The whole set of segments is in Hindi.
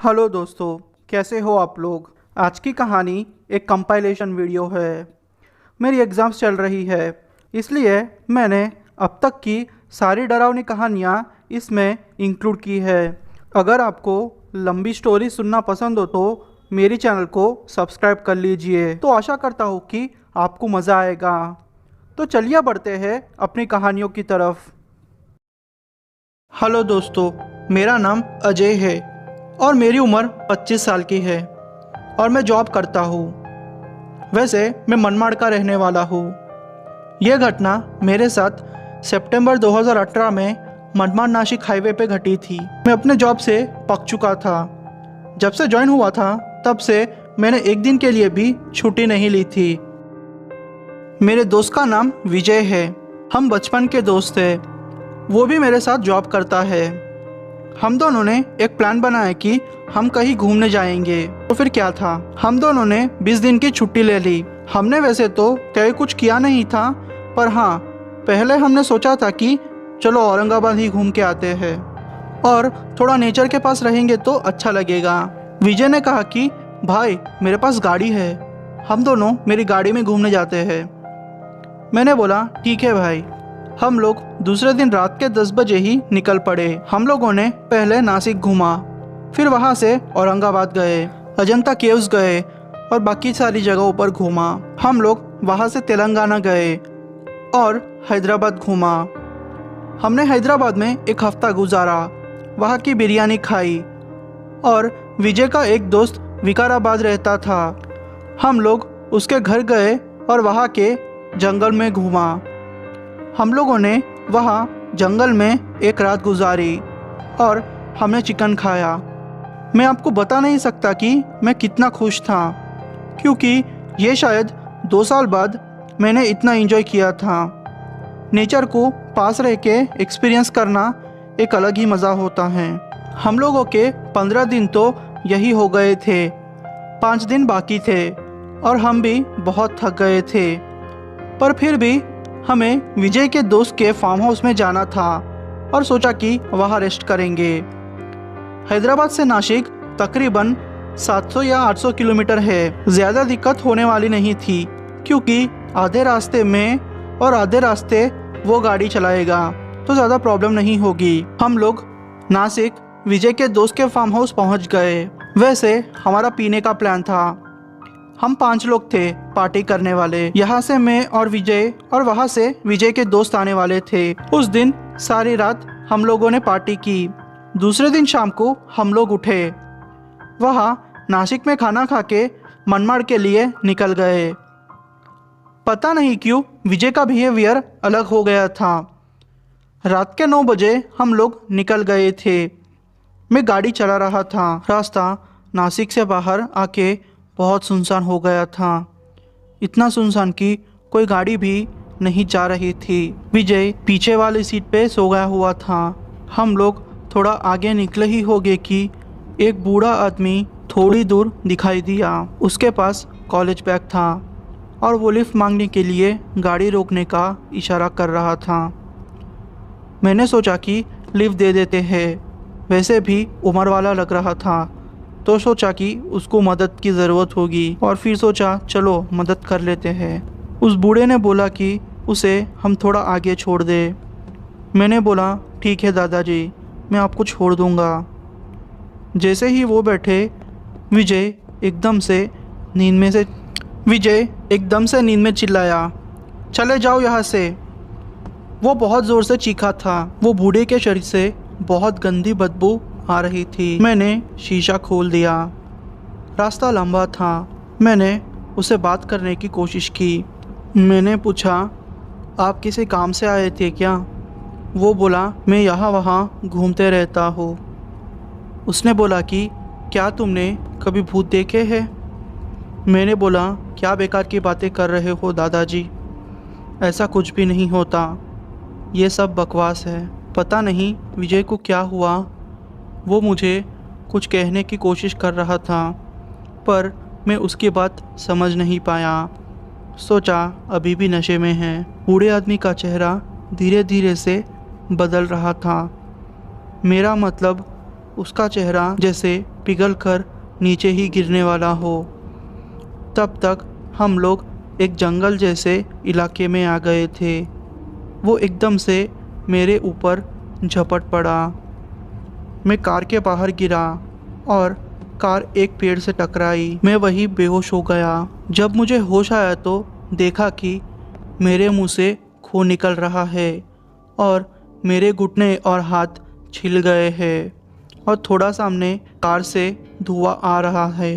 हेलो दोस्तों, कैसे हो आप लोग। आज की कहानी एक कंपाइलेशन वीडियो है। मेरी एग्ज़ाम्स चल रही है, इसलिए मैंने अब तक की सारी डरावनी कहानियाँ इसमें इंक्लूड की है। अगर आपको लंबी स्टोरी सुनना पसंद हो तो मेरी चैनल को सब्सक्राइब कर लीजिए। तो आशा करता हूँ कि आपको मज़ा आएगा। तो चलिए बढ़ते हैं अपनी कहानियों की तरफ। हेलो दोस्तों, मेरा नाम अजय है और मेरी उम्र 25 साल की है और मैं जॉब करता हूँ। वैसे मैं मनमाड़ का रहने वाला हूँ। यह घटना मेरे साथ सितंबर 2018 में मनमाड़ नासिक हाईवे पे घटी थी। मैं अपने जॉब से पक चुका था। जब से ज्वाइन हुआ था तब से मैंने एक दिन के लिए भी छुट्टी नहीं ली थी। मेरे दोस्त का नाम विजय है। हम बचपन के दोस्त हैं। वो भी मेरे साथ जॉब करता है। हम दोनों ने एक प्लान बनाया कि हम कहीं घूमने जाएंगे। तो फिर क्या था, हम दोनों ने 20 दिन की छुट्टी ले ली। हमने वैसे तो तय कुछ किया नहीं था, पर हाँ, पहले हमने सोचा था कि चलो औरंगाबाद ही घूम के आते हैं और थोड़ा नेचर के पास रहेंगे तो अच्छा लगेगा। विजय ने कहा कि भाई मेरे पास गाड़ी है, हम दोनों मेरी गाड़ी में घूमने जाते हैं। मैंने बोला ठीक है भाई। हम लोग दूसरे दिन रात के 10 बजे ही निकल पड़े। हम लोगों ने पहले नासिक घूमा, फिर वहाँ से औरंगाबाद गए, अजंता केव्स गए और बाकी सारी जगहों पर घूमा। हम लोग वहाँ से तेलंगाना गए और हैदराबाद घूमा। हमने हैदराबाद में एक हफ्ता गुजारा, वहाँ की बिरयानी खाई और विजय का एक दोस्त विकाराबाद रहता था। हम लोग उसके घर गए और वहाँ के जंगल में घूमा। हम लोगों ने वहाँ जंगल में एक रात गुजारी और हमने चिकन खाया। मैं आपको बता नहीं सकता कि मैं कितना खुश था, क्योंकि ये शायद 2 साल बाद मैंने इतना एंजॉय किया था। नेचर को पास रह के एक्सपीरियंस करना एक अलग ही मज़ा होता है। हम लोगों के 15 दिन तो यही हो गए थे। 5 दिन बाकी थे और हम भी बहुत थक गए थे, पर फिर भी हमें विजय के दोस्त के फार्म हाउस में जाना था और सोचा कि वहाँ रेस्ट करेंगे। हैदराबाद से नासिक तकरीबन 700 या 800 किलोमीटर है। ज़्यादा दिक्कत होने वाली नहीं थी, क्योंकि आधे रास्ते में और आधे रास्ते वो गाड़ी चलाएगा, तो ज़्यादा प्रॉब्लम नहीं होगी। हम लोग नासिक विजय के दोस्त के फार्म हाउस पहुँच गए। वैसे हमारा पीने का प्लान था। हम 5 लोग थे पार्टी करने वाले। यहाँ से मैं और विजय और वहाँ से विजय के दोस्त आने वाले थे। उस दिन सारी रात हम लोगों ने पार्टी की। दूसरे दिन शाम को हम लोग उठे, वहाँ नासिक में खाना खा के मनमाड़ के लिए निकल गए। पता नहीं क्यों विजय का बिहेवियर अलग हो गया था। रात के 9 बजे हम लोग निकल गए थे। मैं गाड़ी चला रहा था। रास्ता नासिक से बाहर आके बहुत सुनसान हो गया था। इतना सुनसान कि कोई गाड़ी भी नहीं जा रही थी। विजय पीछे वाली सीट पे सो गया हुआ था। हम लोग थोड़ा आगे निकले ही होंगे कि एक बूढ़ा आदमी थोड़ी दूर दिखाई दिया। उसके पास कॉलेज बैग था और वो लिफ्ट मांगने के लिए गाड़ी रोकने का इशारा कर रहा था। मैंने सोचा कि लिफ्ट दे देते हैं, वैसे भी उम्र वाला लग रहा था, तो सोचा कि उसको मदद की ज़रूरत होगी और फिर सोचा चलो मदद कर लेते हैं। उस बूढ़े ने बोला कि उसे हम थोड़ा आगे छोड़ दे। मैंने बोला ठीक है दादाजी, मैं आपको छोड़ दूँगा। जैसे ही वो बैठे, विजय एकदम से नींद में चिल्लाया, चले जाओ यहाँ से। वो बहुत ज़ोर से चीखा था। वो बूढ़े के शरीर से बहुत गंदी बदबू आ रही थी। मैंने शीशा खोल दिया। रास्ता लंबा था। मैंने उसे बात करने की कोशिश की। मैंने पूछा आप किसी काम से आए थे क्या? वो बोला मैं यहाँ वहाँ घूमते रहता हूँ। उसने बोला कि क्या तुमने कभी भूत देखे हैं? मैंने बोला क्या बेकार की बातें कर रहे हो दादाजी, ऐसा कुछ भी नहीं होता, ये सब बकवास है। पता नहीं विजय को क्या हुआ, वो मुझे कुछ कहने की कोशिश कर रहा था, पर मैं उसकी बात समझ नहीं पाया। सोचा अभी भी नशे में है। बूढ़े आदमी का चेहरा धीरे धीरे से बदल रहा था। मेरा मतलब उसका चेहरा जैसे पिघल कर नीचे ही गिरने वाला हो। तब तक हम लोग एक जंगल जैसे इलाके में आ गए थे। वो एकदम से मेरे ऊपर झपट पड़ा। मैं कार के बाहर गिरा और कार एक पेड़ से टकराई। मैं वहीं बेहोश हो गया। जब मुझे होश आया तो देखा कि मेरे मुंह से खून निकल रहा है और मेरे घुटने और हाथ छिल गए हैं और थोड़ा सामने कार से धुआं आ रहा है।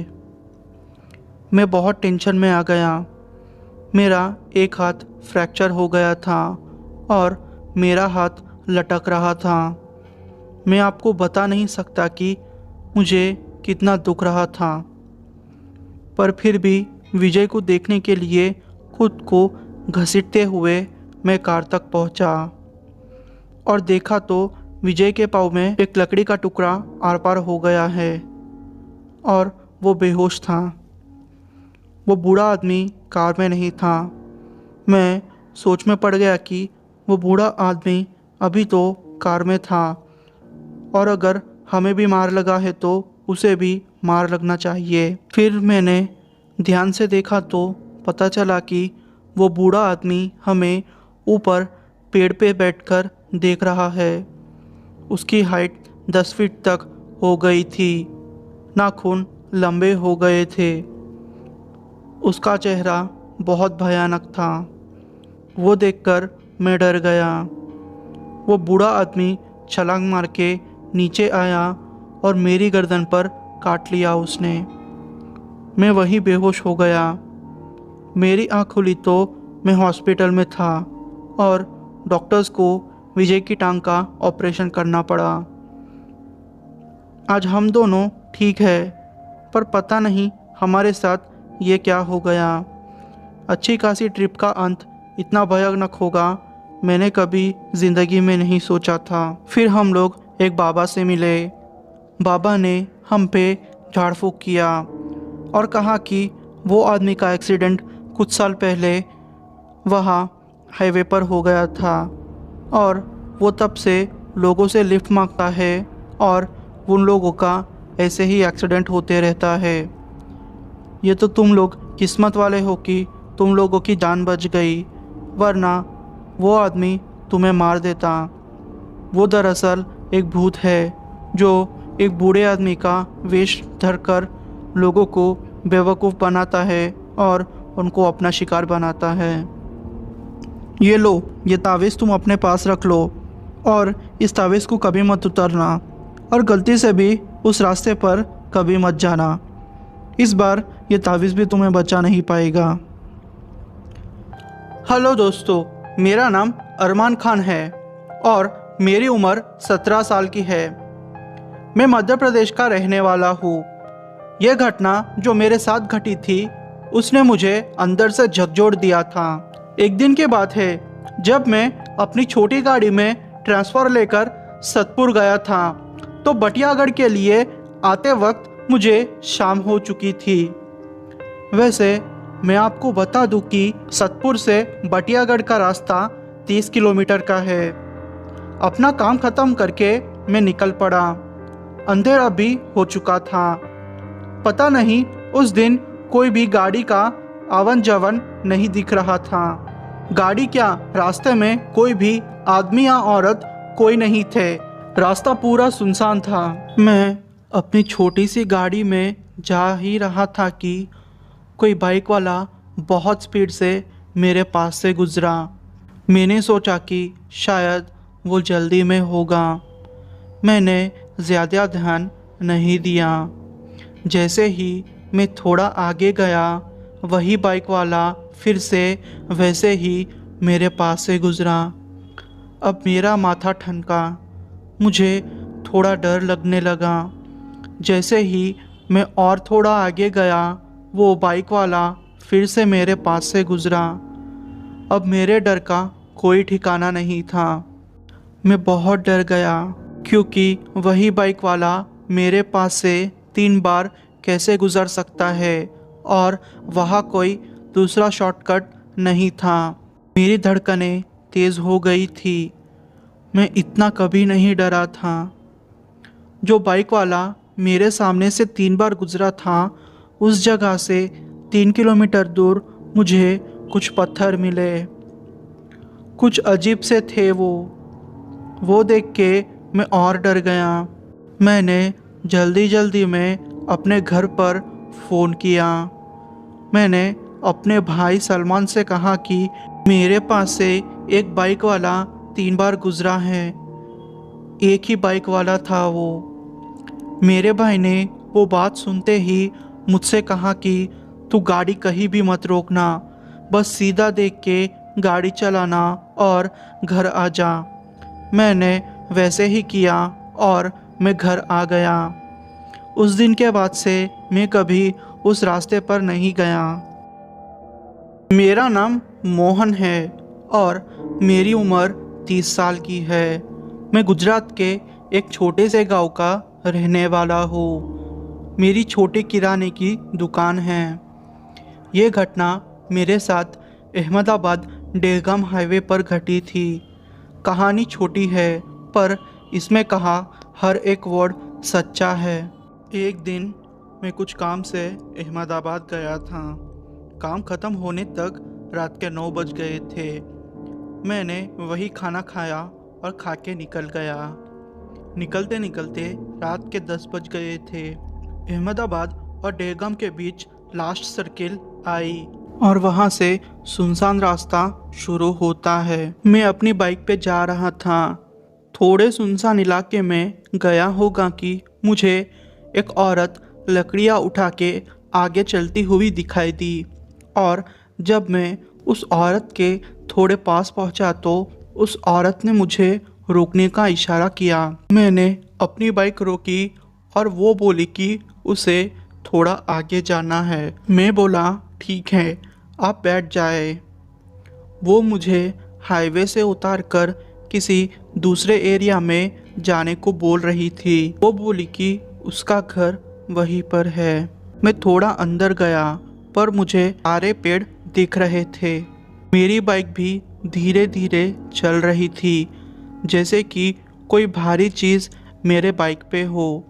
मैं बहुत टेंशन में आ गया। मेरा एक हाथ फ्रैक्चर हो गया था और मेरा हाथ लटक रहा था। मैं आपको बता नहीं सकता कि मुझे कितना दुख रहा था, पर फिर भी विजय को देखने के लिए खुद को घसीटते हुए मैं कार तक पहुंचा और देखा तो विजय के पाँव में एक लकड़ी का टुकड़ा आर पार हो गया है और वो बेहोश था। वो बूढ़ा आदमी कार में नहीं था। मैं सोच में पड़ गया कि वो बूढ़ा आदमी अभी तो कार में था और अगर हमें भी मार लगा है तो उसे भी मार लगना चाहिए। फिर मैंने ध्यान से देखा तो पता चला कि वो बूढ़ा आदमी हमें ऊपर पेड़ पे बैठकर देख रहा है। उसकी हाइट 10 फीट तक हो गई थी। नाखून लंबे हो गए थे। उसका चेहरा बहुत भयानक था। वो देखकर मैं डर गया। वो बूढ़ा आदमी छलांग मार के नीचे आया और मेरी गर्दन पर काट लिया उसने। मैं वहीं बेहोश हो गया। मेरी आँख खुली तो मैं हॉस्पिटल में था और डॉक्टर्स को विजय की टांग का ऑपरेशन करना पड़ा। आज हम दोनों ठीक है, पर पता नहीं हमारे साथ ये क्या हो गया। अच्छी खासी ट्रिप का अंत इतना भयानक होगा मैंने कभी ज़िंदगी में नहीं सोचा था। फिर हम लोग एक बाबा से मिले। बाबा ने हम पे झाड़ फूँक किया और कहा कि वो आदमी का एक्सीडेंट कुछ साल पहले वहाँ हाईवे पर हो गया था और वो तब से लोगों से लिफ्ट मांगता है और उन लोगों का ऐसे ही एक्सीडेंट होते रहता है। ये तो तुम लोग किस्मत वाले हो कि तुम लोगों की जान बच गई, वरना वो आदमी तुम्हें मार देता। वो दरअसल एक भूत है जो एक बूढ़े आदमी का वेश धरकर लोगों को बेवकूफ़ बनाता है और उनको अपना शिकार बनाता है। ये लो, ये तावीज़ तुम अपने पास रख लो और इस तावीज़ को कभी मत उतारना और गलती से भी उस रास्ते पर कभी मत जाना। इस बार ये तावीज़ भी तुम्हें बचा नहीं पाएगा। हेलो दोस्तों, मेरा नाम अरमान खान है और मेरी उम्र 17 साल की है। मैं मध्य प्रदेश का रहने वाला हूँ। यह घटना जो मेरे साथ घटी थी उसने मुझे अंदर से झकझोर दिया था। एक दिन की बात है जब मैं अपनी छोटी गाड़ी में ट्रांसफ़र लेकर सतपुर गया था तो बटियागढ़ के लिए आते वक्त मुझे शाम हो चुकी थी। वैसे मैं आपको बता दूं कि सतपुर से बटियागढ़ का रास्ता 30 किलोमीटर का है। अपना काम ख़त्म करके मैं निकल पड़ा। अंधेरा भी हो चुका था। पता नहीं उस दिन कोई भी गाड़ी का आवन जावन नहीं दिख रहा था। गाड़ी क्या, रास्ते में कोई भी आदमी या औरत कोई नहीं थे। रास्ता पूरा सुनसान था। मैं अपनी छोटी सी गाड़ी में जा ही रहा था कि कोई बाइक वाला बहुत स्पीड से मेरे पास से गुजरा। मैंने सोचा कि शायद वो जल्दी में होगा। मैंने ज़्यादा ध्यान नहीं दिया। जैसे ही मैं थोड़ा आगे गया वही बाइक वाला फिर से वैसे ही मेरे पास से गुजरा। अब मेरा माथा ठनका। मुझे थोड़ा डर लगने लगा। जैसे ही मैं और थोड़ा आगे गया वो बाइक वाला फिर से मेरे पास से गुजरा। अब मेरे डर का कोई ठिकाना नहीं था। मैं बहुत डर गया क्योंकि वही बाइक वाला मेरे पास से 3 बार कैसे गुजर सकता है और वहाँ कोई दूसरा शॉर्टकट नहीं था। मेरी धड़कनें तेज़ हो गई थी। मैं इतना कभी नहीं डरा था। जो बाइक वाला मेरे सामने से 3 बार गुजरा था, उस जगह से 3 किलोमीटर दूर मुझे कुछ पत्थर मिले। कुछ अजीब से थे वो देख के मैं और डर गया। मैंने जल्दी जल्दी में अपने घर पर फ़ोन किया। मैंने अपने भाई सलमान से कहा कि मेरे पास से एक बाइक वाला 3 बार गुजरा है। एक ही बाइक वाला था वो। मेरे भाई ने वो बात सुनते ही मुझसे कहा कि तू गाड़ी कहीं भी मत रोकना, बस सीधा देख के गाड़ी चलाना और घर आ जा। मैंने वैसे ही किया और मैं घर आ गया। उस दिन के बाद से मैं कभी उस रास्ते पर नहीं गया। मेरा नाम मोहन है और मेरी उम्र 30 साल की है। मैं गुजरात के एक छोटे से गांव का रहने वाला हूँ। मेरी छोटी किराने की दुकान है। ये घटना मेरे साथ अहमदाबाद डेहगाम हाईवे पर घटी थी। कहानी छोटी है पर इसमें कहा हर एक वर्ड सच्चा है। एक दिन मैं कुछ काम से अहमदाबाद गया था। काम ख़त्म होने तक रात के 9 बज गए थे। मैंने वही खाना खाया और खा के निकल गया। निकलते निकलते रात के 10 बज गए थे। अहमदाबाद और डेहगाम के बीच लास्ट सर्किल आई और वहाँ से सुनसान रास्ता शुरू होता है। मैं अपनी बाइक पे जा रहा था। थोड़े सुनसान इलाके में गया होगा कि मुझे एक औरत लकड़ियाँ उठा के आगे चलती हुई दिखाई दी और जब मैं उस औरत के थोड़े पास पहुंचा तो उस औरत ने मुझे रोकने का इशारा किया। मैंने अपनी बाइक रोकी और वो बोली कि उसे थोड़ा आगे जाना है। मैं बोला ठीक है, आप बैठ जाए। वो मुझे हाईवे से उतार कर किसी दूसरे एरिया में जाने को बोल रही थी। वो बोली कि उसका घर वहीं पर है। मैं थोड़ा अंदर गया पर मुझे सारे पेड़ दिख रहे थे। मेरी बाइक भी धीरे धीरे चल रही थी, जैसे कि कोई भारी चीज़ मेरे बाइक पे हो।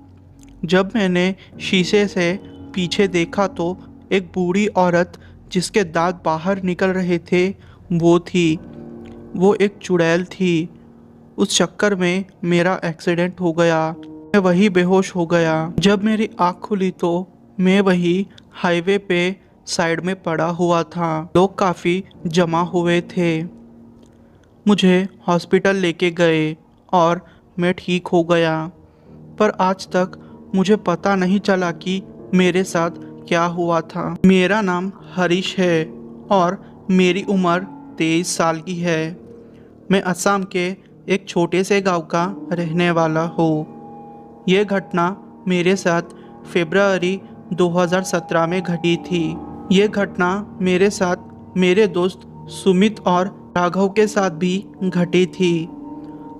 जब मैंने शीशे से पीछे देखा तो एक बूढ़ी औरत जिसके दांत बाहर निकल रहे थे वो थी। वो एक चुड़ैल थी। उस चक्कर में मेरा एक्सीडेंट हो गया। मैं वही बेहोश हो गया। जब मेरी आँख खुली तो मैं वही हाईवे पे साइड में पड़ा हुआ था। लोग काफ़ी जमा हुए थे। मुझे हॉस्पिटल लेके गए और मैं ठीक हो गया, पर आज तक मुझे पता नहीं चला कि मेरे साथ क्या हुआ था। मेरा नाम हरीश है और मेरी उम्र 23 साल की है। मैं असम के एक छोटे से गांव का रहने वाला हूँ। ये घटना मेरे साथ फरवरी 2017 में घटी थी। ये घटना मेरे साथ मेरे दोस्त सुमित और राघव के साथ भी घटी थी।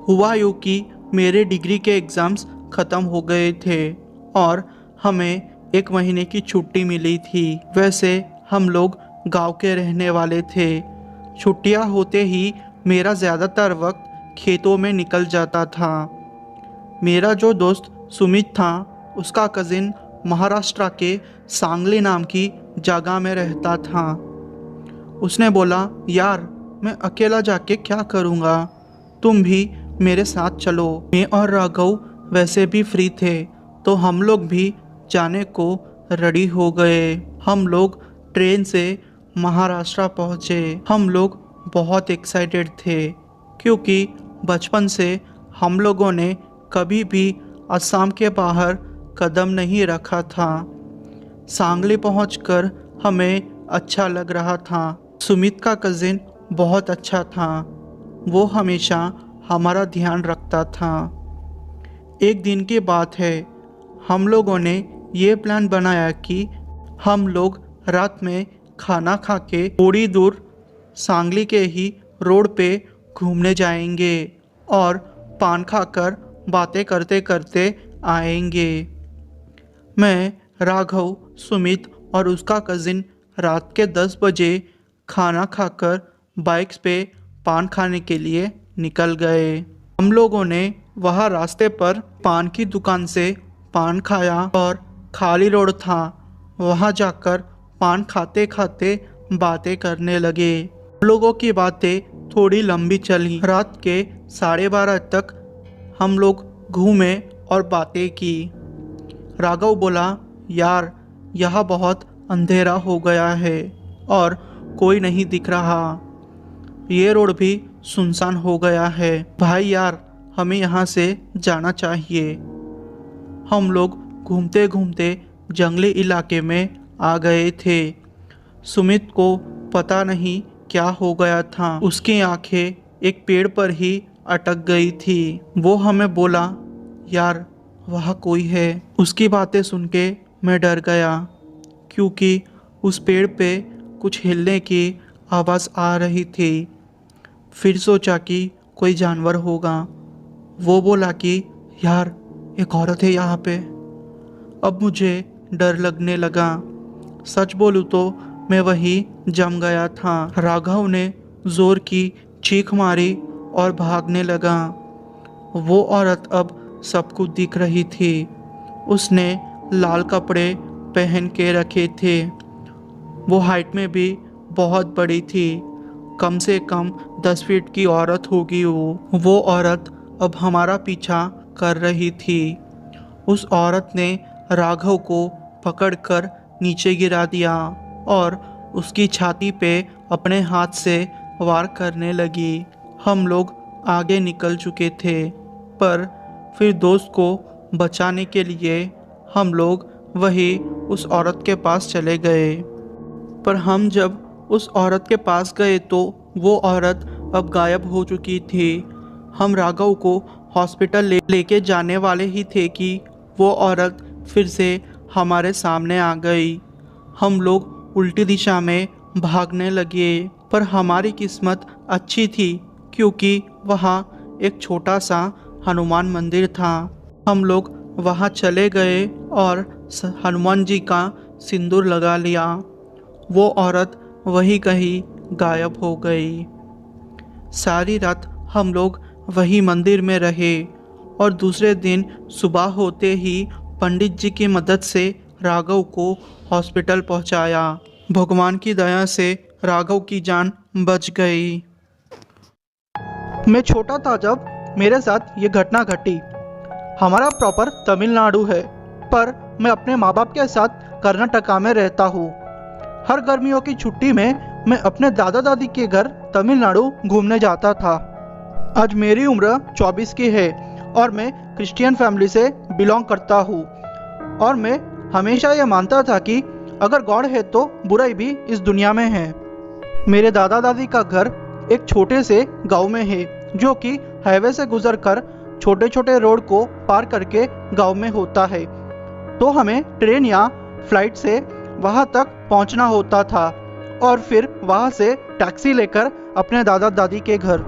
हुआ यूँ कि मेरे डिग्री के एग्ज़ाम्स ख़त्म हो गए थे और हमें 1 महीने की छुट्टी मिली थी। वैसे हम लोग गांव के रहने वाले थे। छुट्टियां होते ही मेरा ज़्यादातर वक्त खेतों में निकल जाता था। मेरा जो दोस्त सुमित था, उसका कज़िन महाराष्ट्र के सांगली नाम की जगह में रहता था। उसने बोला, यार मैं अकेला जाके क्या करूँगा, तुम भी मेरे साथ चलो। मैं और राघव वैसे भी फ्री थे तो हम लोग भी जाने को रेडी हो गए। हम लोग ट्रेन से महाराष्ट्र पहुँचे। हम लोग बहुत एक्साइटेड थे क्योंकि बचपन से हम लोगों ने कभी भी असम के बाहर कदम नहीं रखा था। सांगली पहुंचकर हमें अच्छा लग रहा था। सुमित का कज़िन बहुत अच्छा था। वो हमेशा हमारा ध्यान रखता था। एक दिन की बात है, हम लोगों ने ये प्लान बनाया कि हम लोग रात में खाना खा के थोड़ी दूर सांगली के ही रोड पे घूमने जाएंगे और पान खाकर बातें करते करते आएंगे। मैं, राघव, सुमित और उसका कज़िन रात के 10 बजे खाना खाकर बाइक्स पे पान खाने के लिए निकल गए। हम लोगों ने वहाँ रास्ते पर पान की दुकान से पान खाया और खाली रोड था। वहाँ जाकर पान खाते खाते बातें करने लगे। लोगों की बातें थोड़ी लंबी चली। रात के 12:30 तक हम लोग घूमे और बातें की। राघव बोला, यार यह बहुत अंधेरा हो गया है और कोई नहीं दिख रहा। ये रोड भी सुनसान हो गया है। भाई यार, हमें यहाँ से जाना चाहिए। हम लोग घूमते घूमते जंगली इलाके में आ गए थे। सुमित को पता नहीं क्या हो गया था। उसकी आंखें एक पेड़ पर ही अटक गई थी। वो हमें बोला, यार वहाँ कोई है। उसकी बातें सुन के मैं डर गया, क्योंकि उस पेड़ पे कुछ हिलने की आवाज़ आ रही थी। फिर सोचा कि कोई जानवर होगा। वो बोला कि यार एक औरत है यहाँ पे। अब मुझे डर लगने लगा। सच बोलूँ तो मैं वहीं जम गया था। राघव ने जोर की चीख मारी और भागने लगा। वो औरत अब सबको दिख रही थी। उसने लाल कपड़े पहन के रखे थे। वो हाइट में भी बहुत बड़ी थी। कम से कम 10 फीट की औरत होगी वो औरत अब हमारा पीछा कर रही थी। उस औरत ने राघव को पकड़कर नीचे गिरा दिया और उसकी छाती पे अपने हाथ से वार करने लगी। हम लोग आगे निकल चुके थे, पर फिर दोस्त को बचाने के लिए हम लोग वही उस औरत के पास चले गए। पर हम जब उस औरत के पास गए तो वो औरत अब गायब हो चुकी थी। हम राघव को हॉस्पिटल लेके जाने वाले ही थे कि वो औरत फिर से हमारे सामने आ गई। हम लोग उल्टी दिशा में भागने लगे, पर हमारी किस्मत अच्छी थी क्योंकि वहाँ एक छोटा सा हनुमान मंदिर था। हम लोग वहाँ चले गए और हनुमान जी का सिंदूर लगा लिया। वो औरत वहीं कहीं गायब हो गई। सारी रात हम लोग वही मंदिर में रहे और दूसरे दिन सुबह होते ही पंडित जी की मदद से राघव को हॉस्पिटल पहुंचाया। भगवान की दया से राघव की जान बच गई। मैं छोटा था जब मेरे साथ ये घटना घटी। हमारा प्रॉपर तमिलनाडु है, पर मैं अपने माँ बाप के साथ कर्नाटका में रहता हूँ। हर गर्मियों की छुट्टी में मैं अपने दादा दादी के घर तमिलनाडु घूमने जाता था। आज मेरी उम्र 24 की है और मैं क्रिश्चियन फैमिली से बिलोंग करता हूँ। और मैं हमेशा ये मानता था कि अगर गॉड है तो बुराई भी इस दुनिया में है। मेरे दादा दादी का घर एक छोटे से गांव में है, जो कि हाईवे से गुजरकर छोटे छोटे रोड को पार करके गांव में होता है। तो हमें ट्रेन या फ्लाइट से वहां तक पहुंचना होता था और फिर वहां से टैक्सी लेकर अपने दादा दादी के घर।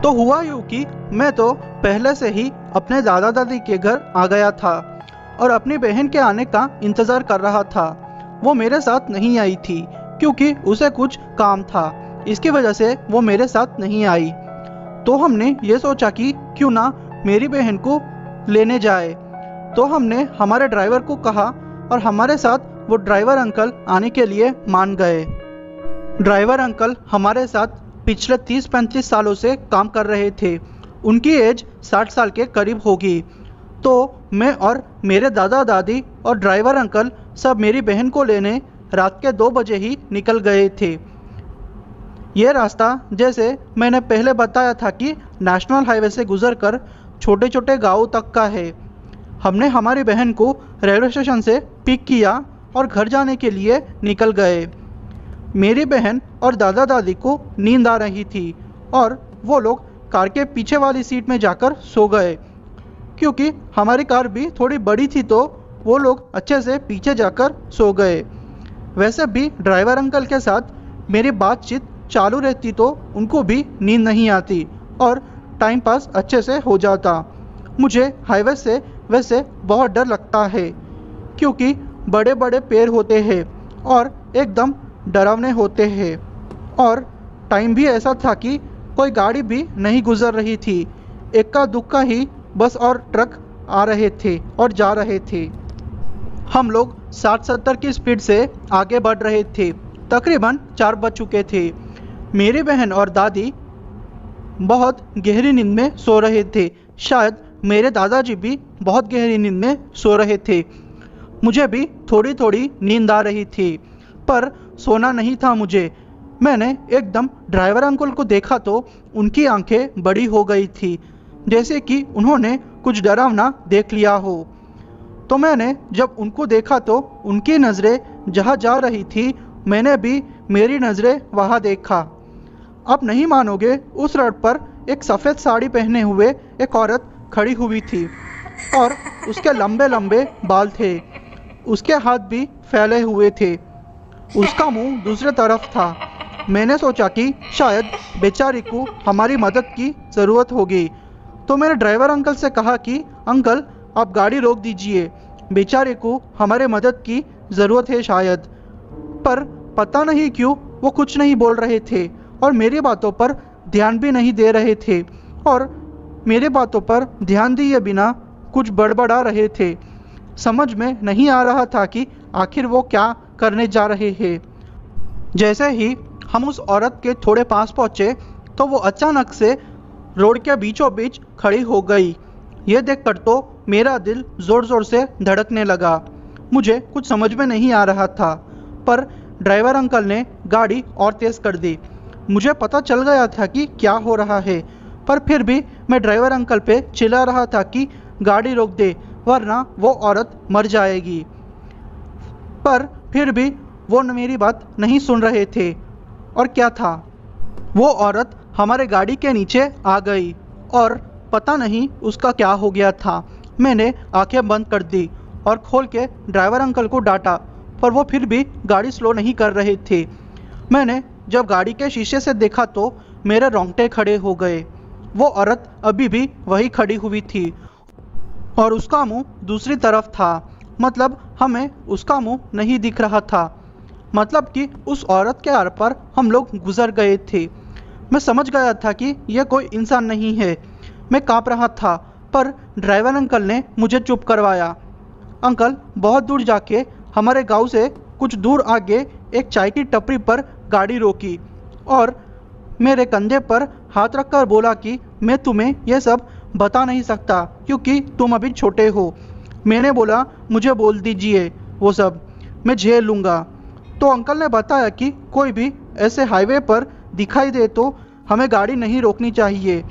तो हुआ यूँ कि मैं तो पहले से ही अपने दादा दादी के घर आ गया था और अपनी बहन के आने का इंतज़ार कर रहा था। वो मेरे साथ नहीं आई थी क्योंकि उसे कुछ काम था, इसकी वजह से वो मेरे साथ नहीं आई। तो हमने ये सोचा कि क्यों ना मेरी बहन को लेने जाए। तो हमने हमारे ड्राइवर को कहा और हमारे साथ वो ड्राइवर अंकल आने के लिए मान गए। ड्राइवर अंकल हमारे साथ पिछले 30-35 सालों से काम कर रहे थे। उनकी एज 60 साल के करीब होगी। तो मैं और मेरे दादा दादी और ड्राइवर अंकल सब मेरी बहन को लेने रात के 2 बजे ही निकल गए थे। ये रास्ता जैसे मैंने पहले बताया था कि नेशनल हाईवे से गुजरकर छोटे छोटे गाँव तक का है। हमने हमारी बहन को रेलवे स्टेशन से पिक किया और घर जाने के लिए निकल गए। मेरी बहन और दादा दादी को नींद आ रही थी और वो लोग कार के पीछे वाली सीट में जाकर सो गए। क्योंकि हमारी कार भी थोड़ी बड़ी थी तो वो लोग अच्छे से पीछे जाकर सो गए। वैसे भी ड्राइवर अंकल के साथ मेरी बातचीत चालू रहती तो उनको भी नींद नहीं आती और टाइम पास अच्छे से हो जाता। मुझे हाईवे से वैसे बहुत डर लगता है क्योंकि बड़े बड़े पेड़ होते हैं और एकदम डरावने होते हैं। और टाइम भी ऐसा था कि कोई गाड़ी भी नहीं गुजर रही थी। इक्का दुक्का ही बस और ट्रक आ रहे थे और जा रहे थे। हम लोग 60-70 की स्पीड से आगे बढ़ रहे थे। तकरीबन 4 बज चुके थे। मेरी बहन और दादी बहुत गहरी नींद में सो रहे थे। शायद मेरे दादाजी भी बहुत गहरी नींद में सो रहे थे। मुझे भी थोड़ी थोड़ी नींद आ रही थी, पर सोना नहीं था मुझे। मैंने एकदम ड्राइवर अंकल को देखा तो उनकी आंखें बड़ी हो गई थी, जैसे कि उन्होंने कुछ डरावना देख लिया हो। तो मैंने जब उनको देखा तो उनकी नज़रें जहाँ जा रही थी, मैंने भी मेरी नज़रें वहाँ देखा। आप नहीं मानोगे, उस रोड पर एक सफ़ेद साड़ी पहने हुए एक औरत खड़ी हुई थी और उसके लंबे लंबे बाल थे। उसके हाथ भी फैले हुए थे। उसका मुंह दूसरे तरफ था। मैंने सोचा कि शायद बेचारी को हमारी मदद की ज़रूरत होगी, तो मैंने ड्राइवर अंकल से कहा कि अंकल आप गाड़ी रोक दीजिए, बेचारे को हमारे मदद की ज़रूरत है शायद। पर पता नहीं क्यों वो कुछ नहीं बोल रहे थे और मेरी बातों पर ध्यान भी नहीं दे रहे थे और मेरे बातों पर ध्यान दिए बिना कुछ बड़बड़ा रहे थे। समझ में नहीं आ रहा था कि आखिर वो क्या करने जा रहे हैं। जैसे ही हम उस औरत के थोड़े पास पहुँचे तो वो अचानक से रोड के बीचों बीच खड़ी हो गई। ये देखकर तो मेरा दिल ज़ोर ज़ोर से धड़कने लगा। मुझे कुछ समझ में नहीं आ रहा था, पर ड्राइवर अंकल ने गाड़ी और तेज़ कर दी। मुझे पता चल गया था कि क्या हो रहा है, पर फिर भी मैं ड्राइवर अंकल पे चिल्ला रहा था कि गाड़ी रोक दे, वरना वो औरत मर जाएगी। पर फिर भी वो मेरी बात नहीं सुन रहे थे। और क्या था, वो औरत हमारे गाड़ी के नीचे आ गई और पता नहीं उसका क्या हो गया था। मैंने आंखें बंद कर दी और खोल के ड्राइवर अंकल को डांटा, पर वो फिर भी गाड़ी स्लो नहीं कर रहे थे। मैंने जब गाड़ी के शीशे से देखा तो मेरे रोंगटे खड़े हो गए। वो औरत अभी भी वही खड़ी हुई थी और उसका मुंह दूसरी तरफ था। मतलब हमें उसका मुंह नहीं दिख रहा था, मतलब कि उस औरत के आर पर हम लोग गुजर गए थे। मैं समझ गया था कि यह कोई इंसान नहीं है। मैं काँप रहा था, पर ड्राइवर अंकल ने मुझे चुप करवाया। अंकल बहुत दूर जाके हमारे गांव से कुछ दूर आगे एक चाय की टपरी पर गाड़ी रोकी और मेरे कंधे पर हाथ रखकर बोला कि मैं तुम्हें यह सब बता नहीं सकता क्योंकि तुम अभी छोटे हो। मैंने बोला मुझे बोल दीजिए, वो सब मैं झेल लूँगा। तो अंकल ने बताया कि कोई भी ऐसे हाईवे पर दिखाई दे तो हमें गाड़ी नहीं रोकनी चाहिए।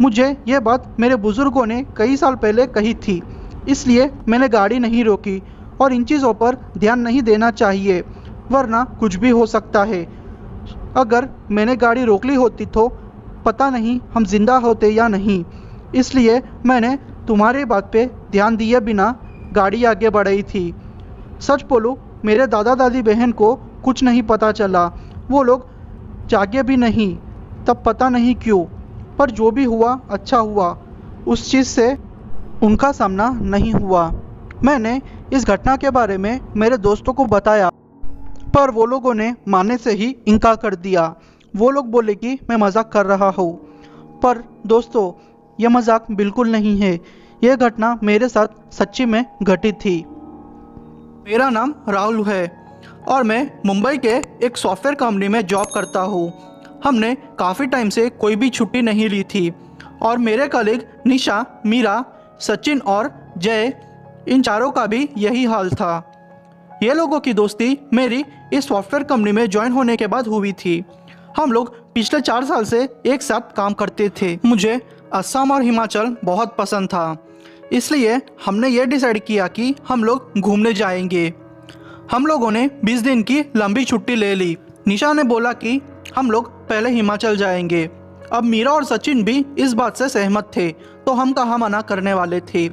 मुझे यह बात मेरे बुज़ुर्गों ने कई साल पहले कही थी, इसलिए मैंने गाड़ी नहीं रोकी। और इन चीज़ों पर ध्यान नहीं देना चाहिए, वरना कुछ भी हो सकता है। अगर मैंने गाड़ी रोक ली होती तो पता नहीं हम जिंदा होते या नहीं, इसलिए मैंने तुम्हारी बात पे ध्यान दिए बिना गाड़ी आगे बढ़ाई थी। सच बोलूं, मेरे दादा दादी बहन को कुछ नहीं पता चला। वो लोग जागे भी नहीं तब, पता नहीं क्यों। पर जो भी हुआ अच्छा हुआ, उस चीज़ से उनका सामना नहीं हुआ। मैंने इस घटना के बारे में मेरे दोस्तों को बताया, पर वो लोगों ने मानने से ही इनकार कर दिया। वो लोग बोले कि मैं मजाक कर रहा हूँ, पर दोस्तों यह मजाक बिल्कुल नहीं है। यह घटना मेरे साथ सच्ची में घटित थी। मेरा नाम राहुल है और मैं मुंबई के एक सॉफ्टवेयर कंपनी में जॉब करता हूँ। हमने काफ़ी टाइम से कोई भी छुट्टी नहीं ली थी और मेरे कलीग निशा, मीरा, सचिन और जय, इन चारों का भी यही हाल था। ये लोगों की दोस्ती मेरी इस सॉफ्टवेयर कंपनी में ज्वाइन होने के बाद हुई थी। हम लोग पिछले 4 साल से एक साथ काम करते थे। मुझे असम और हिमाचल बहुत पसंद था, इसलिए हमने ये डिसाइड किया कि हम लोग घूमने जाएंगे। हम लोगों ने 20 दिन की लंबी छुट्टी ले ली। निशा ने बोला कि हम लोग पहले हिमाचल जाएंगे। अब मीरा और सचिन भी इस बात से सहमत थे, तो हम कहाँ मना करने वाले थे।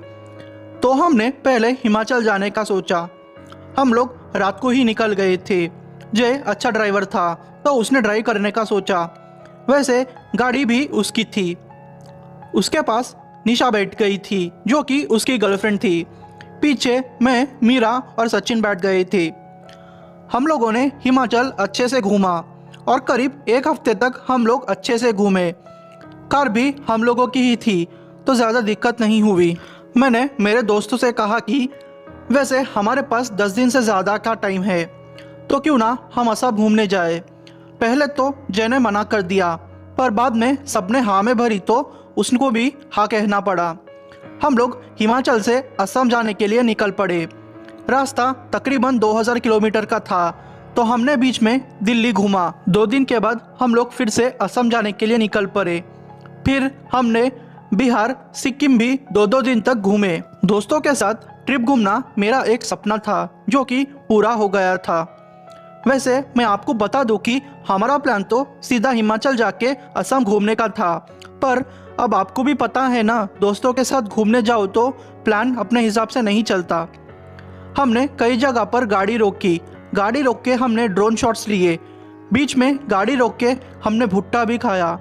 तो हमने पहले हिमाचल जाने का सोचा। हम लोग रात को ही निकल गए थे। जय अच्छा ड्राइवर था, तो उसने ड्राइव करने का सोचा। वैसे गाड़ी भी उसकी थी। उसके पास निशा बैठ गई थी, जो कि उसकी गर्लफ्रेंड थी। पीछे मैं, मीरा और सचिन बैठ गए थे। हम लोगों ने हिमाचल अच्छे से घूमा और करीब 1 हफ्ते तक हम लोग अच्छे से घूमे। कार भी हम लोगों की ही थी तो ज़्यादा दिक्कत नहीं हुई। मैंने मेरे दोस्तों से कहा कि वैसे हमारे पास 10 दिन से ज़्यादा का टाइम है तो क्यों ना हम असम घूमने जाए। पहले तो जय ने मना कर दिया पर बाद में सबने हाँ में भरी तो उसको भी हाँ कहना पड़ा। हम लोग हिमाचल से असम जाने के लिए निकल पड़े। रास्ता तकरीबन 2000 किलोमीटर का था तो हमने बीच में दिल्ली घूमा। 2 दिन के बाद हम लोग फिर से असम जाने के लिए निकल पड़े। फिर हमने बिहार सिक्किम भी 2-2 दिन तक घूमे। दोस्तों के साथ ट्रिप घूमना मेरा एक सपना था जो कि पूरा हो गया था। वैसे मैं आपको बता दूं कि हमारा प्लान तो सीधा हिमाचल जाके असम घूमने का था, पर अब आपको भी पता है ना, दोस्तों के साथ घूमने जाओ तो प्लान अपने हिसाब से नहीं चलता। हमने कई जगह पर गाड़ी रोक के हमने ड्रोन शॉट्स लिए। बीच में गाड़ी रोक के हमने भुट्टा भी खाया।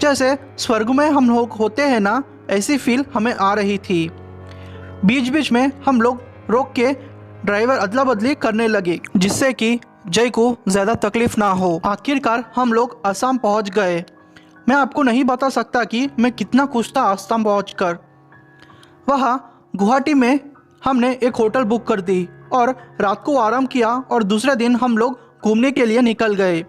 जैसे स्वर्ग में हम लोग होते हैं ना, ऐसी फील हमें आ रही थी। बीच बीच में हम लोग रोक के ड्राइवर अदला बदली करने लगे जिससे कि जय को ज़्यादा तकलीफ ना हो। आखिरकार हम लोग असम पहुंच गए। मैं आपको नहीं बता सकता कि मैं कितना खुश था असम पहुंचकर। वहाँ गुवाहाटी में हमने एक होटल बुक कर दी और रात को आराम किया और दूसरे दिन हम लोग घूमने के लिए निकल गए।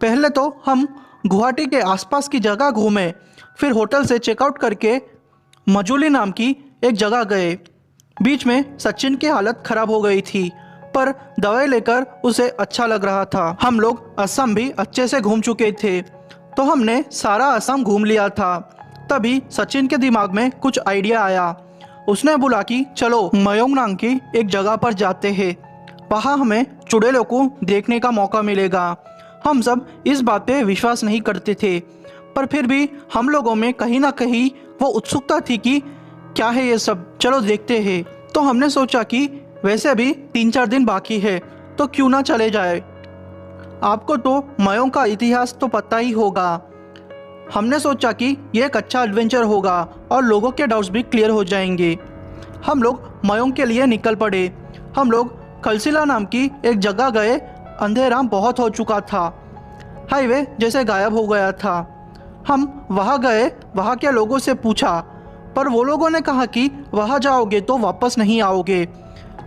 पहले तो हम गुवाहाटी के आसपास की जगह घूमे, फिर होटल से चेकआउट करके मजूली नाम की एक जगह गए। बीच में सचिन की हालत खराब हो गई थी पर दवाई लेकर उसे अच्छा लग रहा था। हम लोग असम भी अच्छे से घूम चुके थे तो हमने सारा असम घूम लिया था। तभी सचिन के दिमाग में कुछ आइडिया आया। उसने बोला कि चलो मयोंग नाम की एक जगह पर जाते हैं, वहाँ हमें चुड़ैलों को देखने का मौका मिलेगा। हम सब इस बात पे विश्वास नहीं करते थे पर फिर भी हम लोगों में कहीं ना कहीं वो उत्सुकता थी कि क्या है ये सब, चलो देखते हैं। तो हमने सोचा कि वैसे भी 3-4 दिन बाकी है तो क्यों ना चले जाए। आपको तो मयोंग का इतिहास तो पता ही होगा। हमने सोचा कि ये एक अच्छा एडवेंचर होगा और लोगों के डाउट्स भी क्लियर हो जाएंगे। हम लोग मयोंग के लिए निकल पड़े। हम लोग खलसिला नाम की एक जगह गए। अंधेरा बहुत हो चुका था, हाईवे जैसे गायब हो गया था। हम वहाँ गए, वहाँ के लोगों से पूछा पर वो लोगों ने कहा कि वहाँ जाओगे तो वापस नहीं आओगे।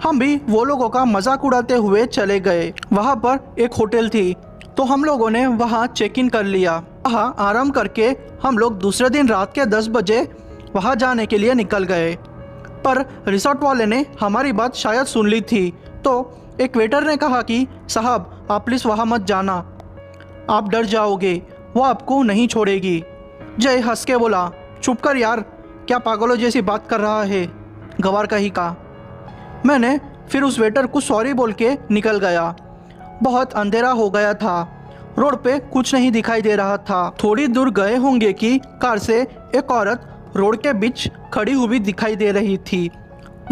हम भी वो लोगों का मजाक उड़ाते हुए चले गए। वहाँ पर एक होटल थी तो हम लोगों ने वहाँ चेक इन कर लिया। वहाँ आराम करके हम लोग दूसरे दिन रात के 10 बजे वहाँ जाने के लिए निकल गए। पर रिसोर्ट वाले ने हमारी बात शायद सुन ली थी तो एक वेटर ने कहा कि साहब आप प्लीज़ वहाँ मत जाना, आप डर जाओगे, वो आपको नहीं छोड़ेगी। जय हंस के बोला, चुप कर यार, क्या पागलों जैसी बात कर रहा है, गवार का ही का। मैंने फिर उस वेटर को सॉरी बोल के निकल गया। बहुत अंधेरा हो गया था, रोड पे कुछ नहीं दिखाई दे रहा था। थोड़ी दूर गए होंगे कि कार से एक औरत रोड के बीच खड़ी हुई दिखाई दे रही थी।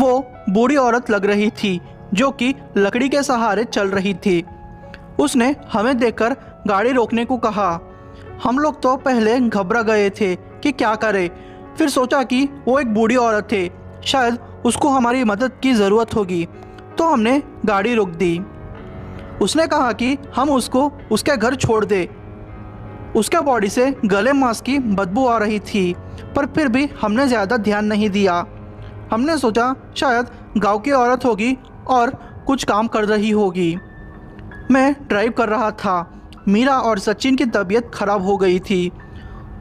वो बूढ़ी औरत लग रही थी जो कि लकड़ी के सहारे चल रही थी। उसने हमें देखकर गाड़ी रोकने को कहा। हम लोग तो पहले घबरा गए थे कि क्या करें, फिर सोचा कि वो एक बूढ़ी औरत है, शायद उसको हमारी मदद की ज़रूरत होगी, तो हमने गाड़ी रोक दी। उसने कहा कि हम उसको उसके घर छोड़ दे। उसके बॉडी से गले मांस की बदबू आ रही थी पर फिर भी हमने ज़्यादा ध्यान नहीं दिया। हमने सोचा शायद गांव की औरत होगी और कुछ काम कर रही होगी। मैं ड्राइव कर रहा था। मीरा और सचिन की तबीयत खराब हो गई थी।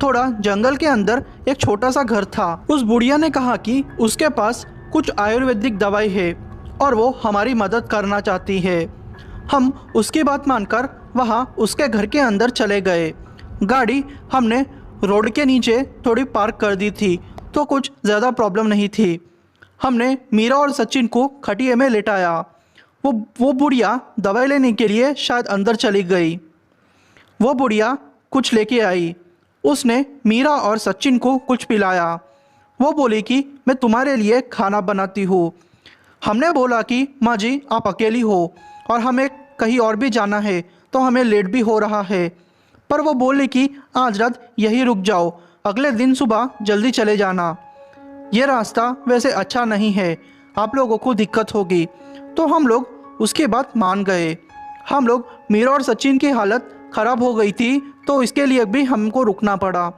थोड़ा जंगल के अंदर एक छोटा सा घर था। उस बुढ़िया ने कहा कि उसके पास कुछ आयुर्वेदिक दवाई है और वो हमारी मदद करना चाहती है। हम उसकी बात मानकर वहाँ उसके घर के अंदर चले गए। गाड़ी हमने रोड के नीचे थोड़ी पार्क कर दी थी तो कुछ ज़्यादा प्रॉब्लम नहीं थी। हमने मीरा और सचिन को खटिया में लेटाया। वो बुढ़िया दवाई लेने के लिए शायद अंदर चली गई। वो बुढ़िया कुछ लेके आई। उसने मीरा और सचिन को कुछ पिलाया। वो बोली कि मैं तुम्हारे लिए खाना बनाती हूँ। हमने बोला कि माँ जी आप अकेली हो और हमें कहीं और भी जाना है तो हमें लेट भी हो रहा है। पर वो बोली कि आज रात यहीं रुक जाओ, अगले दिन सुबह जल्दी चले जाना। ये रास्ता वैसे अच्छा नहीं है, आप लोगों को दिक्कत होगी। तो हम लोग उसकी बात मान गए। हम लोग मीरा और सचिन की हालत ख़राब हो गई थी तो इसके लिए भी हमको रुकना पड़ा।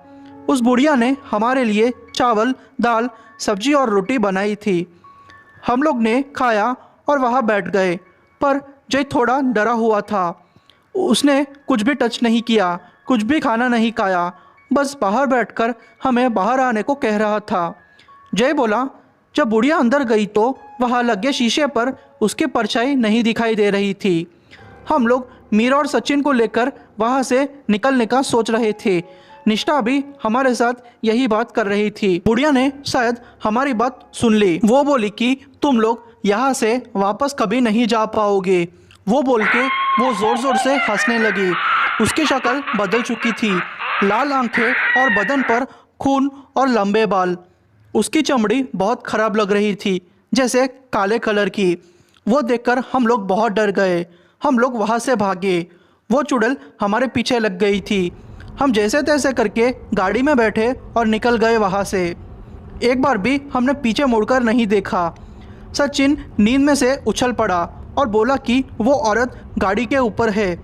उस बुढ़िया ने हमारे लिए चावल, दाल, सब्जी और रोटी बनाई थी। हम लोग ने खाया और वहाँ बैठ गए, पर जय थोड़ा डरा हुआ था। उसने कुछ भी टच नहीं किया, कुछ भी खाना नहीं खाया, बस बाहर बैठकर हमें बाहर आने को कह रहा था। जय बोला, जब बुढ़िया अंदर गई तो वहाँ लगे शीशे पर उसकी परछाई नहीं दिखाई दे रही थी। हम लोग मीरा और सचिन को लेकर वहाँ से निकलने का सोच रहे थे। निष्ठा भी हमारे साथ यही बात कर रही थी। बुढ़िया ने शायद हमारी बात सुन ली। वो बोली कि तुम लोग यहाँ से वापस कभी नहीं जा पाओगे। वो बोल के वो ज़ोर ज़ोर से हंसने लगी। उसकी शक्ल बदल चुकी थी, लाल आंखें और बदन पर खून और लंबे बाल। उसकी चमड़ी बहुत ख़राब लग रही थी, जैसे काले कलर की। वो देखकर हम लोग बहुत डर गए। हम लोग वहाँ से भागे। वो चुड़ैल हमारे पीछे लग गई थी। हम जैसे तैसे करके गाड़ी में बैठे और निकल गए वहाँ से। एक बार भी हमने पीछे मुड़कर नहीं देखा। सचिन नींद में से उछल पड़ा और बोला कि वो औरत गाड़ी के ऊपर है।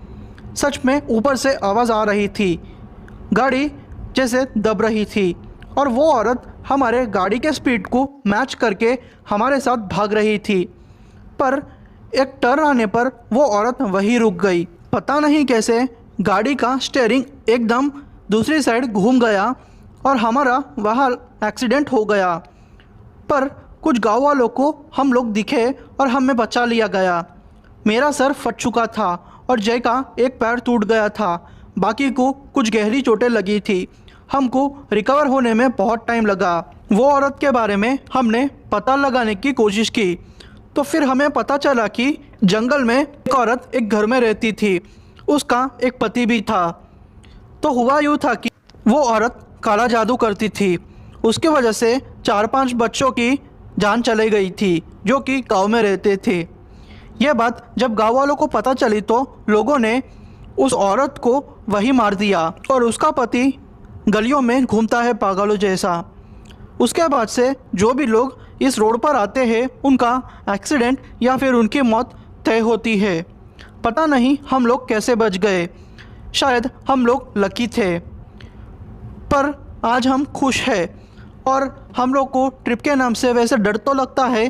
सच में ऊपर से आवाज़ आ रही थी। गाड़ी जैसे दब रही थी और वो औरत हमारे गाड़ी के स्पीड को मैच करके हमारे साथ भाग रही थी। पर एक टर्न आने पर वो औरत वहीं रुक गई। पता नहीं कैसे गाड़ी का स्टीयरिंग एकदम दूसरी साइड घूम गया और हमारा वहाँ एक्सीडेंट हो गया। पर कुछ गाँव वालों को हम लोग दिखे और हमें बचा लिया गया। मेरा सर फट चुका था और जय का एक पैर टूट गया था। बाकी को कुछ गहरी चोटें लगी थी। हमको रिकवर होने में बहुत टाइम लगा। वो औरत के बारे में हमने पता लगाने की कोशिश की तो फिर हमें पता चला कि जंगल में एक औरत एक घर में रहती थी। उसका एक पति भी था। तो हुआ यूँ था कि वो औरत काला जादू करती थी। उसकी वजह से 4-5 बच्चों की जान चली गई थी जो कि गांव में रहते थे। यह बात जब गांव वालों को पता चली तो लोगों ने उस औरत को वहीं मार दिया और उसका पति गलियों में घूमता है पागलों जैसा। उसके बाद से जो भी लोग इस रोड पर आते हैं उनका एक्सीडेंट या फिर उनकी मौत तय होती है। पता नहीं हम लोग कैसे बच गए। शायद हम लोग लकी थे। पर आज हम खुश हैं और हम लोग को ट्रिप के नाम से वैसे डर तो लगता है,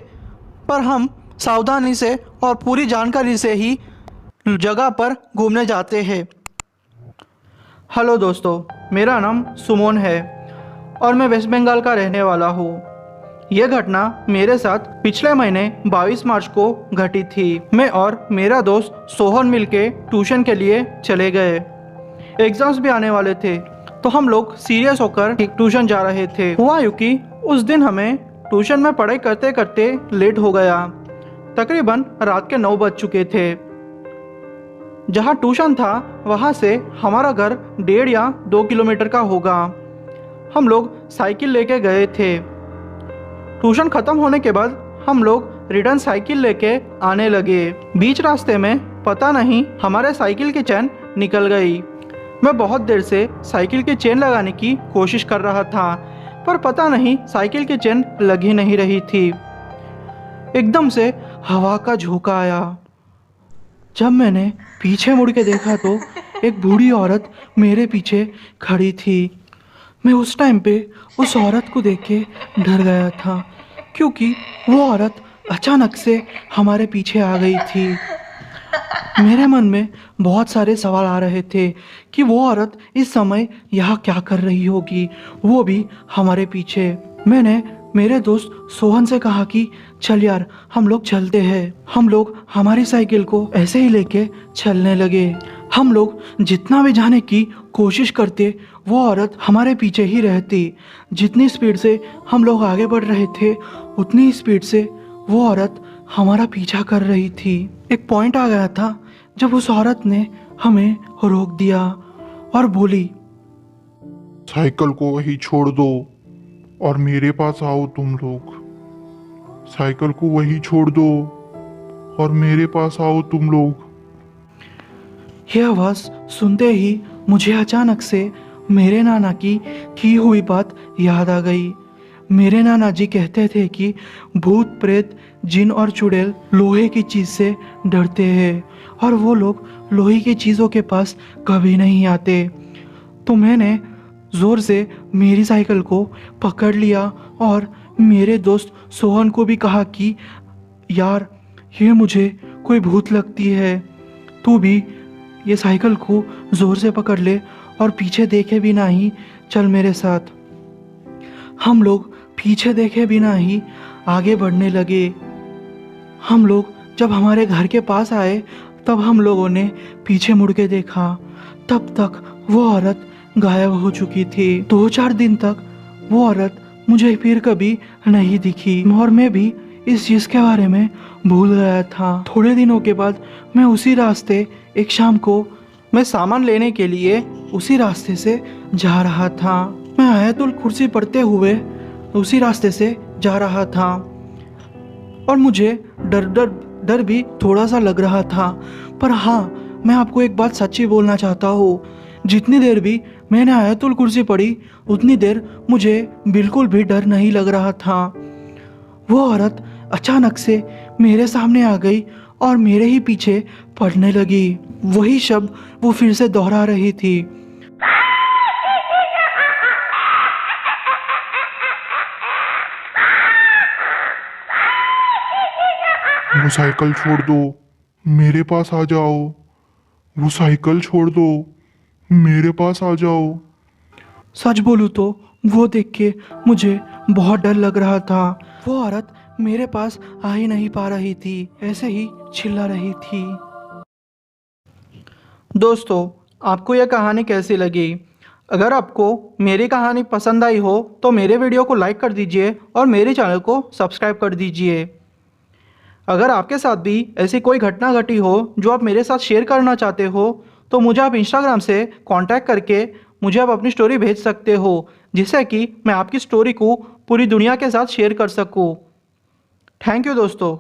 पर हम सावधानी से और पूरी जानकारी से ही जगह पर घूमने जाते हैं। हेलो दोस्तों, मेरा नाम सुमन है और मैं वेस्ट बंगाल का रहने वाला हूँ। यह घटना मेरे साथ पिछले महीने 22 मार्च को घटी थी। मैं और मेरा दोस्त सोहन मिलके ट्यूशन के लिए चले गए। एग्जाम्स भी आने वाले थे तो हम लोग सीरियस होकर ट्यूशन जा रहे थे। हुआ यूँ कि उस दिन हमें ट्यूशन में पढ़ाई करते करते लेट हो गया। तकरीबन रात के 9 बज चुके थे। जहाँ ट्यूशन था वहाँ से हमारा घर 1.5 या 2 किलोमीटर का होगा। हम लोग साइकिल लेके गए थे। ट्यूशन ख़त्म होने के बाद हम लोग रिटर्न साइकिल लेके आने लगे। बीच रास्ते में पता नहीं हमारे साइकिल की चेन निकल गई। मैं बहुत देर से साइकिल की चेन लगाने की कोशिश कर रहा था, पर पता नहीं साइकिल की चेन लग ही नहीं रही थी। एकदम से हवा का झोंका आया। जब मैंने पीछे मुड़ के देखा तो एक बूढ़ी औरत मेरे पीछे खड़ी थी। मैं उस टाइम पे उस औरत को देख के डर गया था, क्योंकि वो औरत अचानक से हमारे पीछे आ गई थी। मेरे मन में बहुत सारे सवाल आ रहे थे कि वो औरत इस समय यहाँ क्या कर रही होगी, वो भी हमारे पीछे। मैंने मेरे दोस्त सोहन से कहा कि चल यार हम लोग चलते हैं। हम लोग हमारी साइकिल को ऐसे ही लेके चलने लगे। हम लोग जितना भी जाने की कोशिश करते वो औरत हमारे पीछे ही रहती। जितनी स्पीड से हम लोग आगे बढ़ रहे थे उतनी स्पीड से वो औरत हमारा पीछा कर रही थी। एक पॉइंट आ गया था जब उस औरत ने हमें रोक दिया और बोली, साइकिल को वहीं छोड़ दो और मेरे पास आओ तुम लोग। साइकिल को वहीं छोड़ दो और मेरे पास आओ तुम लोग। यह आवाज़ सुनते ही मुझे अचानक से मेरे नाना की हुई बात याद आ गई। मेरे नाना जी कहते थे कि भूत प्रेत जिन और चुड़ैल लोहे की चीज़ से डरते हैं और वो लोग लोहे की चीज़ों के पास कभी नहीं आते। तो मैंने ज़ोर से मेरी साइकिल को पकड़ लिया और मेरे दोस्त सोहन को भी कहा कि यार ये मुझे कोई भूत लगती है, तू भी ये साइकिल को ज़ोर से पकड़ ले और पीछे देखे बिना ही चल मेरे साथ। हम लोग पीछे देखे बिना ही आगे बढ़ने लगे। हम लोग जब हमारे घर के पास आए तब हम लोगों ने पीछे मुड़ के देखा, तब तक वो औरत गायब हो चुकी थी। 2-4 दिन तक वो औरत मुझे फिर कभी नहीं दिखी और मैं भी इस चीज़ के बारे में भूल गया था। थोड़े दिनों के बाद मैं उसी रास्ते एक शाम को मैं सामान लेने के लिए उसी रास्ते से जा रहा था। मैं आयतुल कुर्सी पढ़ते हुए उसी रास्ते से जा रहा था और मुझे डर भी थोड़ा सा लग रहा था। पर हाँ, मैं आपको एक बात सच्ची बोलना चाहता हूँ, जितनी देर भी मैंने आयतुल कुर्सी पढ़ी उतनी देर मुझे बिल्कुल भी डर नहीं लग रहा था। वो औरत अचानक से मेरे सामने आ गई और मेरे ही पीछे पढ़ने लगी। वही शब्द वो फिर से दोहरा रही थी। वो साइकिल छोड़ दो, मेरे पास आ जाओ। वो साइकिल छोड़ दो, मेरे पास आ जाओ। सच बोलूं तो वो देख के मुझे बहुत डर लग रहा था। वो औरत मेरे पास आ ही नहीं पा रही थी, ऐसे ही चिल्ला रही थी। दोस्तों, आपको यह कहानी कैसी लगी? अगर आपको मेरी कहानी पसंद आई हो तो मेरे वीडियो को लाइक कर दीजिए और मेरे चैनल को सब्सक्राइब कर दीजिए। अगर आपके साथ भी ऐसी कोई घटना घटी हो जो आप मेरे साथ शेयर करना चाहते हो तो मुझे आप इंस्टाग्राम से कांटेक्ट करके मुझे आप अपनी स्टोरी भेज सकते हो, जिससे कि मैं आपकी स्टोरी को पूरी दुनिया के साथ शेयर कर सकूं। थैंक यू दोस्तों।